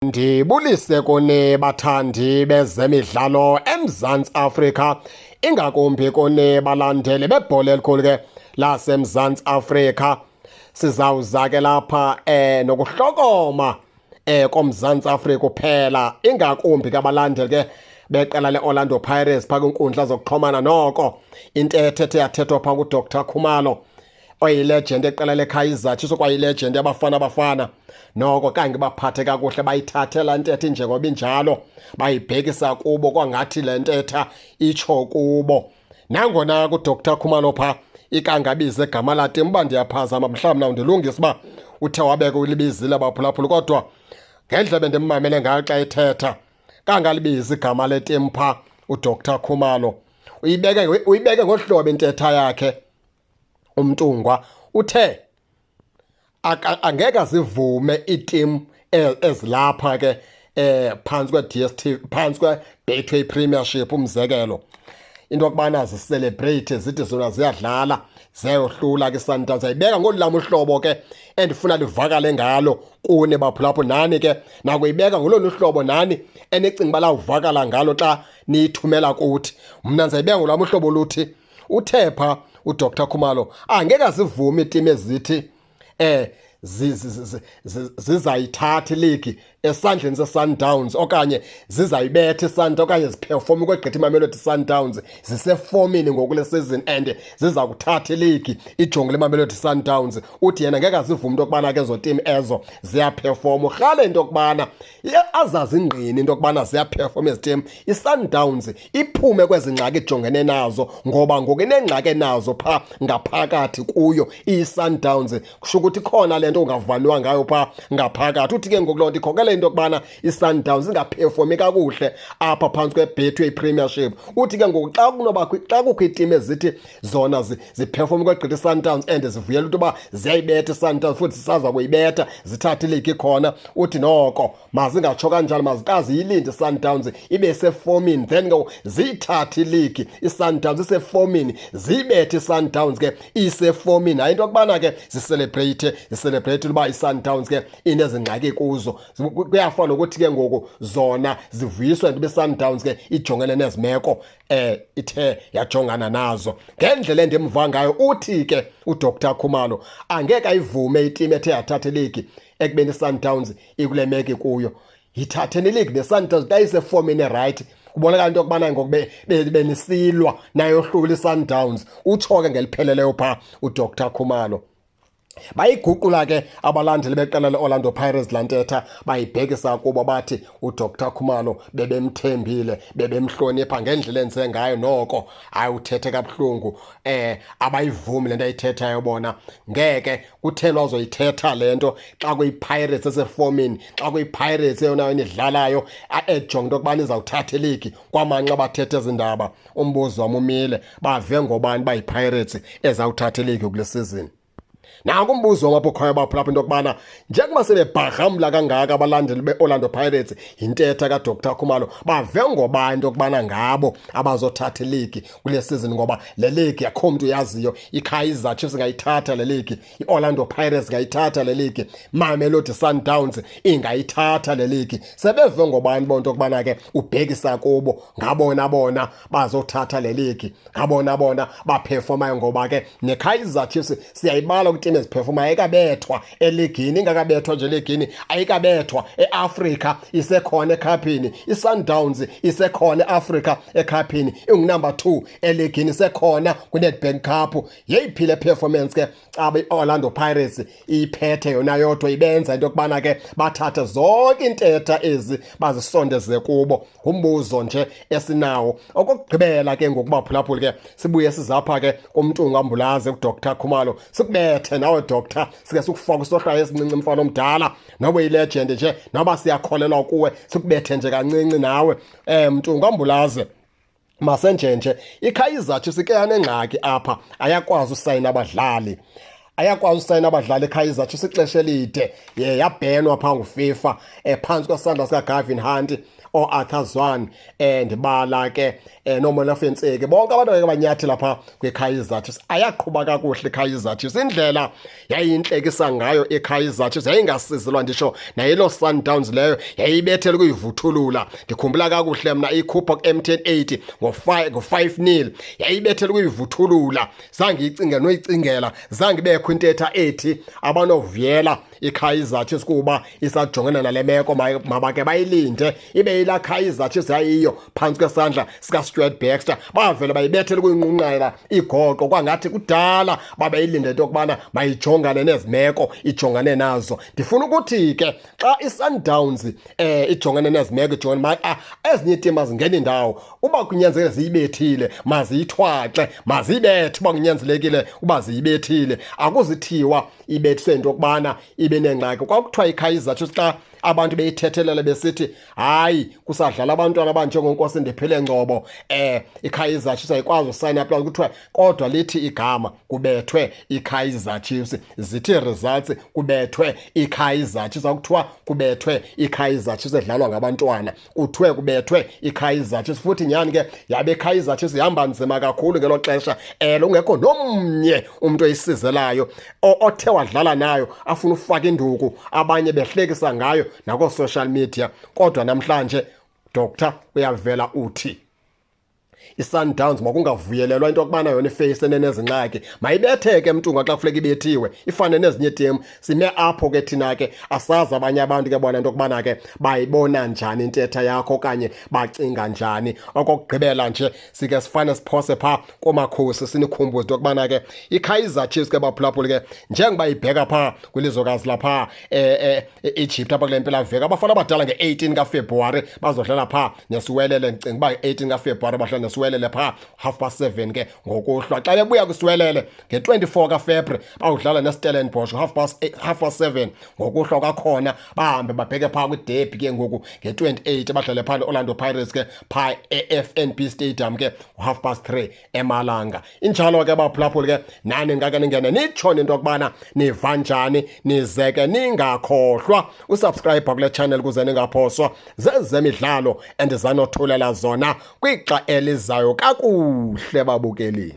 Ndibulise kone bathandi bezemidlalo eMzantsi Afrika, ingakumbi kone balandeli bebhola elikhulu ke laseMzantsi Afrika. Sizawuza ke lapha nokuhlokoma koMzantsi Afrika kuphela, ingakumbi ke abalandeli ke beqela leOrlando Pirates phaa kwinkundla zokuxhomana. Noko intetho ethe yathethwa phaa nguDr Khumalo, oyilegend eqela leKaizer Chiefs, okwayilegend yabafana noko kange baphathe kakuhle, bayithathe laa ntetho njengoba injalo bayibhekisa kubo kwangathi le ntetha itsho kubo. Nangona kuDr Khumalo phaa ikangabize egama latim uba ndiyaphazama, mhlawumbi ndilungise uba uthe wabeka ulibizile baphulaphula, kodwa ngendlela bendimmamele ngayo xa ithetha kangalibizi igama letim phaa uDr Khumalo. Uyibeke ngohlobo intetha yakhe uMtungwa, uthe angeke azivume iitim ezilapha ke phantsi kwe-DStv, phantsi kwe-Betway Premiership umzekelo, into yokubana zicelebrate zithi zona ziyadlala ziyayohlula ke iSundowns. Ayibeka ngolulama uhlobo ke endifuna livakale ngalo kuni baphulaphula, nani ke nakuyibeka ngolona uhlobo nani enicinga uba lawuvakala ngalo xa niyithumela kuthi. Mna ndizayibeka ngolwam uhlobo luthi uthepha uDr Khumalo angeke azivumi iitim ezithi zizayithatha iligi esandleni seSundowns, okanye zizayibetha iSundowns, okanye ziperforme kwegqitha iMamelodi Sundowns zisefomini ngoku le season and ziza kuthatha iligi ijonge leMamelodi Sundowns. Uthi yena ngeke azivumi into yokubana ke ezo tim ezo ziyaperforma. Urhale into yokubana azazi ingqini into yokubana ziyaperforma ezi tim, iSundowns iphume kwezi ngxaki ijongene nazo, ngoba ngoku inengxaki enazo phaa ngaphakathi kuyo iSundowns. Kusho ukuthi khona le nto ungavaliwa ngayo phaa ngaphakathi. Uthi ke ngoku loo nto ikhokela into yokubana iSundowns ingaperformi kakuhle apha phantsi kwe-Betway Premiership. Uthi ke ngoku xa kukho iitim ezithi zona ziperforme kwegqitha iSundowns and zivuyela into yoba ziyayibetha iSundowns futhi zisaza kuyibetha zithathe iligi khona, uthi noko mazingatsho kanjalo, mazikazi yilinde iSundowns ibe sefomini, then ke ziyithathe iligi iSundowns isefomini, ziyibethe iSundowns ke isefomini. Hayi into yokubana ke zicelebrate uba iSundowns ke inezingxaki kuzo. Kuyafana nokuthi ke ngoku zona zivuyiswa into iSundowns ke ijongene nezimeko ithe yajongana nazo. Ngendlela endimva ngayo uthi ke uDr Khumalo angeke ayivume itim ethe yathatha iligi ekubeni iSundowns ikule meko kuyo. Yithatheni iligi neSundowns xa isefomini right. Kubonakala into yokubana ngoku benisilwa nayohlula iSundowns. Utsho ke ngelipheleleyo phaa uDr Khumalo. Bayiguqula ke abalandeli beqela leOrlando Pirates laa ntetha, bayibhekisa kubo bathi uDr Khumalo bebemthembile, bebemhlonipha ngendlela enze ngayo. Noko ayuthethe kabuhlungu, abayivumi le nto ayithethayo bona. Ngeke kutheni wazoyithetha le nto xa kuyiPirates esefomini, xa kuyiPirates eyona idlalayo ejonga into yokubana izawuthatha iligi. Kwamanxa bathethe ezi ndaba, umbuzo wam umile, bave ngobani bayiPirates ezawuthatha iligi kule season. Nanku umbuzo wam apho ukhoyo baphulapha into yokubana njengoba sebebharhamla kangaka abalandeli beOrlando Pirates yintetha kaDr Khumalo, bave ngobani into yokubana ngabo abazothatha iligi kule season, ngoba le ligi akho mntu yaziyo. iKaizer Chiefs ingayithatha le ligi, iOrlando Pirates ingayithatha le ligi, Mamelodi Sundowns ingayithatha le ligi. Sebeve ngobani bonto yokubana ke ubhekisa kubo ngabona bazothatha le ligi, ngabona baperformayo, ngoba ke neKaizer Chiefs siyayibala ukuthi eziperforma ayikabethwa eligini, ingakabethwa nje eligini, ayikabethwa eAfrica isekhona ekhapini. iSundowns isekhona eAfrica ekhapini, ingunumber 2 eligini, isekhona kwiNedbank Cup. Yeyiphile performance ke xa iOrlando Pirates iphethe yona yodwa, ibenza into yokubana ke bathathe zonke intetha ezi bazisondeze kubo. Umbuzo nje esinawo okugqibela ke ngokubaphulaphula ke sibuye sizapha ke kumntungwa ambulaze uDr Khumalo, sikubethe nawe doctor, sike sikufaka usohlwayo esincinci mfana omdala, noba yilegend nje, noba siyakholelwa kuwe, sikubethe nje kancinci nawe mntungwa ambulaze. Masenje iKaizer Chiefs ke yanengxaki apha, ayakwazi usayina abadlali. ayakwazi usayina abadlali eKaizer Chiefs ixesha elide yabhenwa phaa nguFIFA phantsi kwesandla sikaGavin Hunt o-Arthur Zwane ndibala ke noMona Fenseke bonke abantu abake banyathela phaa kwiKaizer Chiefs. Ayaqhuba kakuhle iKaizer Chiefs, indlela yayintlekisa ngayo iKaizer Chiefs yayingasizelwa ndisho nayilo Sundowns leyo yayibethele kuyivuthulula. Ndikhumbula kakuhle mna ikhupha ku-MTN 80 ngo-5-0 yayibethele kuyivuthulula, zange icinge noyicingela, zange ibekho intetha ethi abanovuyela iKaizer Chiefs kuba isajongene nale meko mabake bayilinde ibe yila Kaizer Chiefs yayiyo phantsi kwesandla sikaStuart Baxter. Bavele bayibethele kuyinqunqela igoqo kwangathi kudala babeyilinde into yokubana mayijongane nezimeko ijongane nazo. Ndifuna ukuthi ke xa iSundowns ijongane nezimeko ijongane ezinye iitim mazingena indawo uba kunyanzeleke ziyibethile maziyithwaxe mazibethe uba kunyanzelekile uba ziyibethile, akuzithiwa ibethiswe into yokubana ibe nengxaki. Kwakuthiwa iKaizer Chiefs xa abantu beyithethelela besithi hayi kusadlala abantwana abanjengoNkosi Ndiphile Ngcobo iKaizer Chiefs ayikwazi usayina up kuthiwa kodwa lithi igama kubethwe iKaizer Chiefs, zithi results kubethwe iKaizer Chiefs, akuthiwa kubethwe iKaizer Chiefs edlalwa ngabantwana, kuthiwe kubethwe iKaizer Chiefs. Futhi nyani ke yabe iKaizer Chiefs ihamba nzima kakhulu ngelo xesha ungekho nomnye umuntu oyisizelayo othe wadlala nayo afuna ufaka induku, abanye behlekisa ngayo nako-social media. Kodwa namhlanje Dr. uyavela uthi iSundowns makungavuyelelwa into yokubana yona iface enezingxaki mayibetheke mntunga xa kufuneka ibethiwe ifane nezinye iitim. Sime apho ke thina ke asazi abanye abantu ke bona into yokubana ke bayibona njani intetha yakho okanye bacinga njani. Okokugqibela nje sike sifane siphose phaa komakhosi sinikhumbuze into yokubana ke iKaizer Chiefs ke baphulaphuli ke njengoba ibheka phaa kwilizwekazi lapha Egypt apha kule mpelaveki abafana abadala nge-18 kaFebruwari bazodlala phaa nesiwelele. Ndicinga uba 18 kaFebruwari badlala nesiwelele phaa 7:30 ke ngokuhlwa. Xa bebuya kwisiwelele nge-24 kaFebruwari bawudlala neStellenbosch 7:30 ngokuhlwa kwakhona, bahambe babheke phaa kwiderby ke ngoku nge-28 badlale phaa Orlando Pirates ke phaa eFNB Stadium ke 3:30 eMalanga. Injalo ke baphulaphuli ke nani ngake ningene nitshone into yokubana niva njani, nizeke ningakhohlwa usubscribe kule channel kuze ningaphoswa zezemidlalo endizanothulela zona kwixa elizayo kakuhle babukeli.